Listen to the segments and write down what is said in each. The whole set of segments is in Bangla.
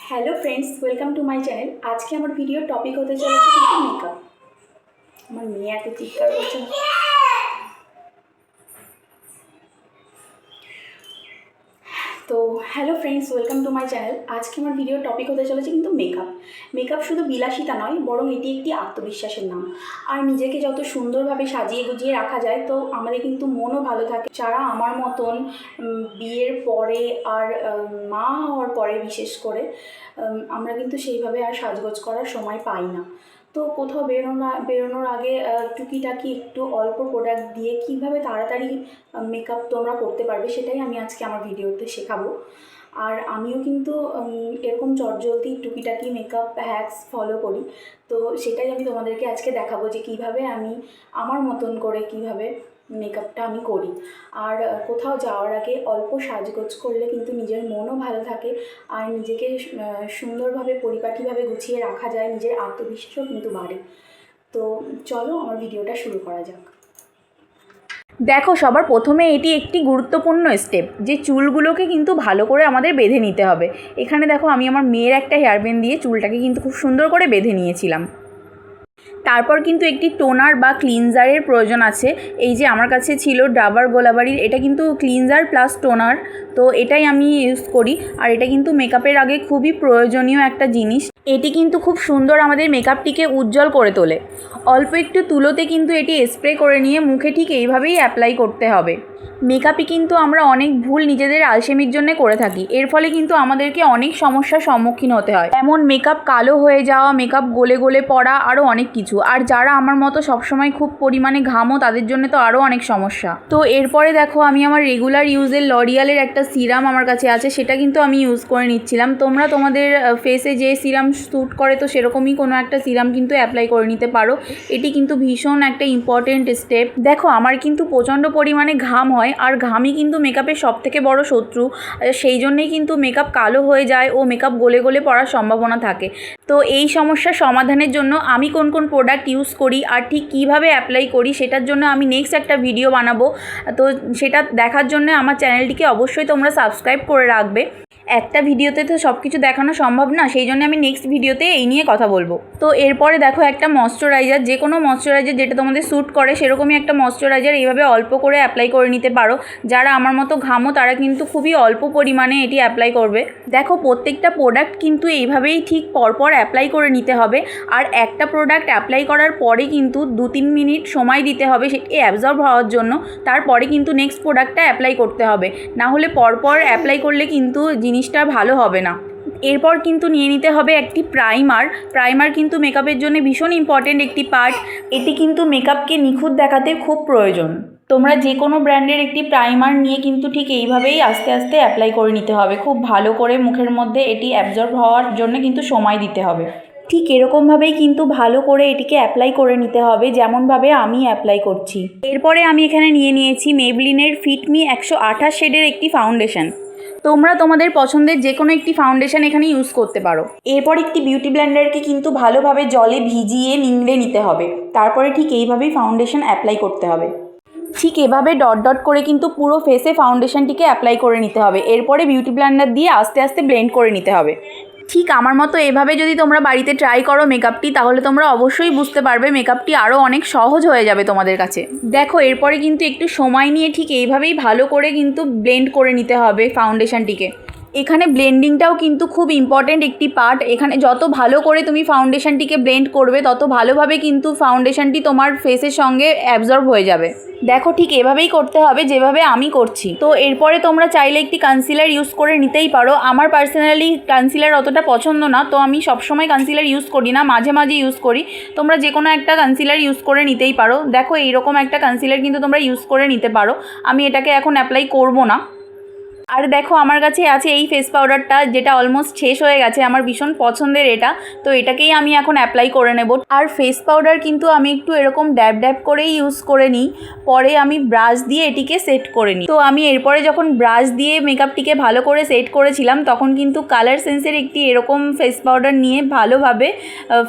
Hello friends, welcome to my channel. আজকে আমার ভিডিওর টপিক হতে চলেছে কিন্তু মেকআপ। আমার মেয়ে এত চিৎকার করছে। তো hello friends, welcome to my channel. আজকে আমার ভিডিওর টপিক হতে চলেছে কিন্তু মেকআপ। মেকআপ শুধু বিলাসিতা নয়, বরং এটি একটি আত্মবিশ্বাসের নাম। আর নিজেকে যত সুন্দরভাবে সাজিয়ে গুজিয়ে রাখা যায়, তো আমাদের কিন্তু মনও ভালো থাকে। যারা আমার মতন বিয়ের পরে আর মা হওয়ার পরে বিশেষ করে আমরা কিন্তু সেইভাবে আর সাজগোজ করার সময় পাই না। তো কোথাও বেরোনোর আগে টুকিটাকি একটু অল্প প্রোডাক্ট দিয়ে কীভাবে তাড়াতাড়ি মেকআপ তোমরা করতে পারবে, সেটাই আমি আজকে আমার ভিডিওতে শেখাবো। আর আমিও কিন্তু এরকম চটজলদি টুকিটাকি মেকআপ হ্যাকস ফলো করি। তো সেটাই আমি তোমাদেরকে আজকে দেখাবো যে কীভাবে আমি আমার মতন করে কীভাবে মেকআপটা আমি করি। আর কোথাও যাওয়ার আগে অল্প সাজগোজ করলে কিন্তু নিজের মনও ভালো থাকে, আর নিজেকে সুন্দরভাবে পরিপাটিভাবে গুছিয়ে রাখা যায়, নিজের আত্মবিশ্বাসও কিন্তু বাড়ে। তো চলো আমার ভিডিওটা শুরু করা যাক। দেখো, সবার প্রথমে এটি একটি গুরুত্বপূর্ণ স্টেপ যে চুলগুলোকে কিন্তু ভালো করে আমাদের বেঁধে নিতে হবে। এখানে দেখো, আমি আমার মেয়ের একটা হেয়ার ব্যান্ড দিয়ে চুলটাকে কিন্তু খুব সুন্দর করে বেঁধে নিয়েছিলাম। তারপর কিন্তু একটি টোনার বা ক্লিনজারের প্রয়োজন আছে। এই যে আমার কাছে ছিল ডাবার গোলাবাড়ির, এটা কিন্তু ক্লিনজার প্লাস টোনার, তো এটাই আমি ইউজ করি। আর এটা কিন্তু মেকআপের আগে খুবই প্রয়োজনীয় একটা জিনিস। এটি কিন্তু খুব সুন্দর আমাদের মেকআপটিকে উজ্জ্বল করে তোলে। অল্প একটু তুলোতে কিন্তু এটি স্প্রে করে নিয়ে মুখে ঠিক এইভাবেই অ্যাপ্লাই করতে হবে। মেকআপে কিন্তু আমরা অনেক ভুল নিজেদের আলসেমির জন্য করে থাকি, এর ফলে কিন্তু আমাদেরকে অনেক সমস্যার সম্মুখীন হতে হয়। যেমন মেকআপ কালো হয়ে যাওয়া, মেকআপ গলে গলে পড়া, আরও অনেক কিছু। আর যারা আমার মতো সবসময় খুব পরিমাণে ঘামো, তাদের জন্য তো আরও অনেক সমস্যা। তো এরপরে দেখো, আমি আমার রেগুলার ইউজের লরিয়ালের একটা সিরাম আমার কাছে আছে, সেটা কিন্তু আমি ইউজ করে নিচ্ছিলাম। তোমরা তোমাদের ফেসে যে সিরাম স্যুট করে, তো সেরকমই কোনো একটা সিরাম কিন্তু অ্যাপ্লাই করে নিতে পারো। এটি কিন্তু ভীষণ একটা ইম্পর্টেন্ট স্টেপ। দেখো, আমার কিন্তু প্রচণ্ড পরিমাণে ঘাম হয়, আর ঘামই কিন্তু মেকআপের সবথেকে বড় শত্রু। সেই জন্যেই কিন্তু মেকআপ কালো হয়ে যায় ও মেকআপ গলে গলে পড়ার সম্ভাবনা থাকে। তো এই সমস্যার সমাধানের জন্য আমি কোন কোন প্রোডাক্ট ইউজ করি আর ঠিক কীভাবে অ্যাপ্লাই করি, সেটার জন্য আমি নেক্সট একটা ভিডিও বানাবো। তো সেটা দেখার জন্য আমার চ্যানেলটিকে অবশ্যই তোমরা সাবস্ক্রাইব করে রাখবে। একটা ভিডিওতে তো সব কিছু দেখানো সম্ভব না, সেই জন্য আমি নেক্সট ভিডিওতে এই নিয়ে কথা বলবো। তো এরপরে দেখো, একটা ময়শ্চারাইজার, যে কোনো ময়শ্চারাইজার যেটা তোমাদের স্যুট করে সেরকমই একটা ময়শ্চারাইজার এইভাবে অল্প করে অ্যাপ্লাই করে নিতে পারো। যারা আমার মতো ঘামো, তারা কিন্তু খুবই অল্প পরিমাণে এটি অ্যাপ্লাই করবে। দেখো, প্রত্যেকটা প্রোডাক্ট কিন্তু এইভাবেই ঠিক পরপর অ্যাপ্লাই করে নিতে হবে। আর একটা প্রোডাক্ট অ্যাপ্লাই করার পরে কিন্তু 2-3 মিনিট সময় দিতে হবে সেটি অ্যাবজর্ব হওয়ার জন্য। তারপরে কিন্তু নেক্সট প্রোডাক্টটা অ্যাপ্লাই করতে হবে, না হলে পরপর অ্যাপ্লাই করলে কিন্তু জিনিসটা ভালো হবে না। এরপর কিন্তু নিয়ে নিতে হবে একটি প্রাইমার কিন্তু মেকআপের জন্য ভীষণ ইম্পর্টেন্ট একটি পার্ট। এটি কিন্তু মেকআপকে নিখুঁত দেখাতে খুব প্রয়োজন। তোমরা যে কোনো ব্র্যান্ডের একটি প্রাইমার নিয়ে কিন্তু ঠিক এইভাবেই আস্তে আস্তে অ্যাপ্লাই করে নিতে হবে। খুব ভালো করে মুখের মধ্যে এটি অ্যাবজর্ব হওয়ার জন্য কিন্তু সময় দিতে হবে। ঠিক এরকমভাবেই কিন্তু ভালো করে এটিকে অ্যাপ্লাই করে নিতে হবে, যেমনভাবে আমি অ্যাপ্লাই করছি। এরপরে আমি এখানে নিয়ে নিয়েছি মেবলিনের ফিট মি 128 শেডের একটি ফাউন্ডেশন। তোমরা তোমাদের পছন্দের যে কোনো একটি ফাউন্ডেশন এখানে ইউজ করতে পারো। এরপর একটি বিউটি ব্লেন্ডারকে কিন্তু ভালোভাবে জলে ভিজিয়ে নিংড়ে নিতে হবে। তারপরে ঠিক এইভাবেই ফাউন্ডেশন অ্যাপ্লাই করতে হবে। ঠিক এভাবে ডট ডট করে কিন্তু পুরো ফেসে ফাউন্ডেশনটিকে অ্যাপ্লাই করে নিতে হবে। এরপরে বিউটি ব্লেন্ডার দিয়ে আস্তে আস্তে ব্লেন্ড করে নিতে হবে। ঠিক আমার মতো এভাবে যদি তোমরা বাড়িতে ট্রাই করো মেকআপটি, তাহলে তোমরা অবশ্যই বুঝতে পারবে মেকআপটি আরও অনেক সহজ হয়ে যাবে তোমাদের কাছে। দেখো, এরপরে কিন্তু একটু সময় নিয়ে ঠিক এইভাবেই ভালো করে কিন্তু ব্লেন্ড করে নিতে হবে ফাউন্ডেশনটিকে। এখানে ব্লেন্ডিংটাও কিন্তু খুব ইম্পর্ট্যান্ট একটি পার্ট। এখানে যত ভালো করে তুমি ফাউন্ডেশনটিকে ব্লেন্ড করবে, তত ভালোভাবে কিন্তু ফাউন্ডেশনটি তোমার ফেসের সঙ্গে অ্যাবজর্ব হয়ে যাবে। দেখো, ঠিক এভাবেই করতে হবে যেভাবে আমি করছি। তো এরপরে তোমরা চাইলে একটি কনসিলার ইউজ করে নিতেই পারো। আমার পার্সোনালি কনসিলার অতটা পছন্দ না, তো আমি সবসময় কনসিলার ইউজ করি না, মাঝে মাঝে ইউজ করি। তোমরা যে কোনো একটা কনসিলার ইউজ করে নিতেই পারো। দেখো, এইরকম একটা কনসিলার কিন্তু তোমরা ইউজ করে নিতে পারো। আমি এটাকে এখন অ্যাপ্লাই করব না। আর দেখো, আমার কাছে আছে এই ফেস পাউডারটা, যেটা অলমোস্ট শেষ হয়ে গেছে। আমার ভীষণ পছন্দের এটা, তো এটাকেই আমি এখন অ্যাপ্লাই করে নেব। আর ফেস পাউডার কিন্তু আমি একটু এরকম ড্যাব ড্যাব করেই ইউজ করে নিই, পরে আমি ব্রাশ দিয়ে এটিকে সেট করে নিই। তো আমি এরপরে যখন ব্রাশ দিয়ে মেকআপটিকে ভালো করে সেট করেছিলাম, তখন কিন্তু কালার সেন্সের একটি এরকম ফেস পাউডার নিয়ে ভালোভাবে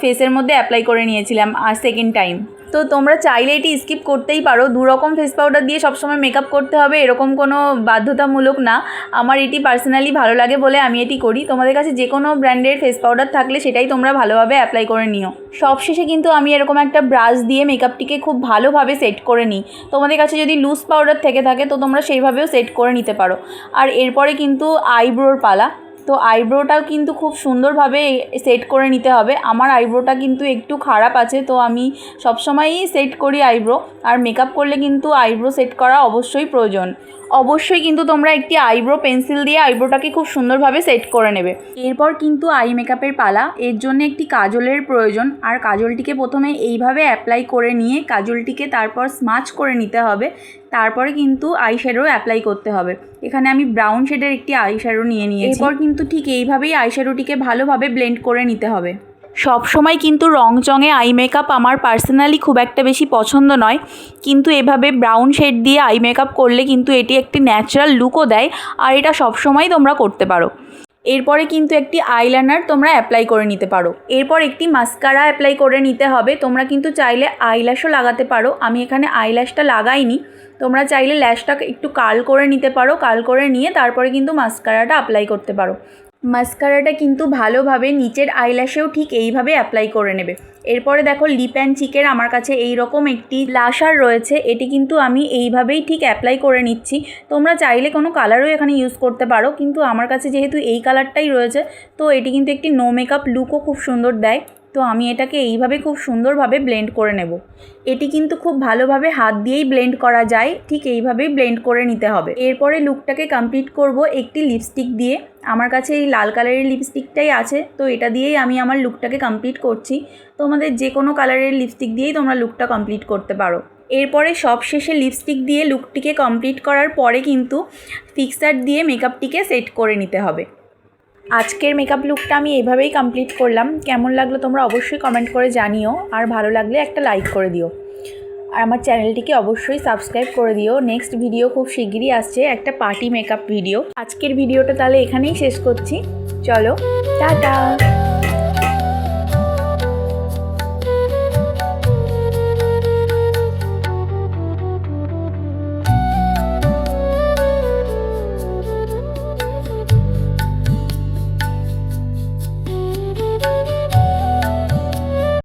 ফেসের মধ্যে অ্যাপ্লাই করে নিয়েছিলাম আর সেকেন্ড টাইম। তো তোমরা চাইলে এটি স্কিপ করতেই পারো। দু রকম ফেস পাউডার দিয়ে সবসময় মেকআপ করতে হবে এরকম কোনো বাধ্যতামূলক না। আমার এটি পার্সোনালি ভালো লাগে বলে আমি এটি করি। তোমাদের কাছে যে কোনো ব্র্যান্ডের ফেস পাউডার থাকলে সেটাই তোমরা ভালোভাবে অ্যাপ্লাই করে নিও। সবশেষে কিন্তু আমি এরকম একটা ব্রাশ দিয়ে মেকআপটিকে খুব ভালোভাবে সেট করে নিই। তোমাদের কাছে যদি লুজ পাউডার থেকে থাকে তো তোমরা সেইভাবেও সেট করে নিতে পারো। আর এরপরে কিন্তু আইব্রোর পালা। তো আইব্রোটাও কিন্তু খুব সুন্দরভাবে সেট করে নিতে হবে। আমার আইব্রোটা কিন্তু একটু খারাপ আছে, তো আমি সবসময়ই সেট করি আইব্রো। আর মেকআপ করলে কিন্তু আইব্রো সেট করা অবশ্যই প্রয়োজন। অবশ্যই কিন্তু তোমরা একটি আইব্রো পেন্সিল দিয়ে আইব্রোটাকে খুব সুন্দরভাবে সেট করে নেবে। এরপর কিন্তু আই মেকআপের পালা। এর জন্য একটি কাজলের প্রয়োজন। আর কাজলটিকে প্রথমে এইভাবে অ্যাপ্লাই করে নিয়ে কাজলটিকে তারপর স্মাচ করে নিতে হবে। তারপরে কিন্তু আই শ্যাডো অ্যাপ্লাই করতে হবে। এখানে আমি ব্রাউন শেডের একটি আই শ্যাডো নিয়ে নিয়েছি। এরপর কিন্তু ঠিক এইভাবেই আই শ্যাডোটিকে ভালোভাবে ব্লেন্ড করে নিতে হবে। সবসময় কিন্তু রংচঙে আই মেকআপ আমার পার্সোনালি খুব একটা বেশি পছন্দ নয়, কিন্তু এভাবে ব্রাউন শেড দিয়ে আই মেকআপ করলে কিন্তু এটি একটি ন্যাচারাল লুকও দেয়। আর এটা সবসময় তোমরা করতে পারো। এরপরে কিন্তু একটি আইলাইনার তোমরা অ্যাপ্লাই করে নিতে পারো। এরপর একটি মাস্কারা অ্যাপ্লাই করে নিতে হবে। তোমরা কিন্তু চাইলে আইল্যাশও লাগাতে পারো। আমি এখানে আইল্যাশটা লাগাইনি। তোমরা চাইলে ল্যাশটা একটু কার্ল করে নিতে পারো। কার্ল করে নিয়ে তারপরে কিন্তু মাস্কারাটা অ্যাপ্লাই করতে পারো। মাস্কারাটা কিন্তু ভালোভাবে নিচের আইল্যাশেও ঠিক এইভাবে অ্যাপ্লাই করে নেবে। এরপরে দেখো লিপ অ্যান্ড চিকের আমার কাছে এই রকম একটি ব্লাশার রয়েছে। এটি কিন্তু আমি এইভাবেই ঠিক অ্যাপ্লাই করে নিচ্ছি। তোমরা চাইলে কোনো কালারও এখানে ইউজ করতে পারো, কিন্তু আমার কাছে যেহেতু এই কালারটাই রয়েছে তো এটি কিন্তু একটি নো মেকআপ লুকও খুব সুন্দর দেয়। তো আমি এটাকে এইভাবে খুব সুন্দরভাবে ব্লেন্ড করে নেব। এটি কিন্তু খুব ভালোভাবে হাত দিয়েই ব্লেন্ড করা যায়, ঠিক এইভাবেই ব্লেন্ড করে নিতে হবে। এরপরে লুকটাকে কমপ্লিট করব একটি লিপস্টিক দিয়ে। আমার কাছে এই লাল কালারের লিপস্টিকটাই আছে, তো এটা দিয়েই আমি আমার লুকটাকে কমপ্লিট করছি। তোমাদের যে কোনো কালারের লিপস্টিক দিয়েই তোমরা লুকটা কমপ্লিট করতে পারো। এরপরে সবশেষে লিপস্টিক দিয়ে লুকটিকে কমপ্লিট করার পরে কিন্তু ফিক্সার দিয়ে মেকআপটিকে সেট করে নিতে হবে। আজকের মেকআপ লুকটা আমি এইভাবেই কমপ্লিট করলাম। কেমন লাগলো তোমরা অবশ্যই কমেন্ট করে জানিও। আর ভালো লাগলে একটা লাইক করে দিও। আর আমার চ্যানেলটিকে অবশ্যই সাবস্ক্রাইব করে দিও। নেক্সট ভিডিও খুব শিগগিরই আসছে, একটা পার্টি মেকআপ ভিডিও। আজকের ভিডিওটা তাহলে এখানেই শেষ করছি। চলো, টাটা।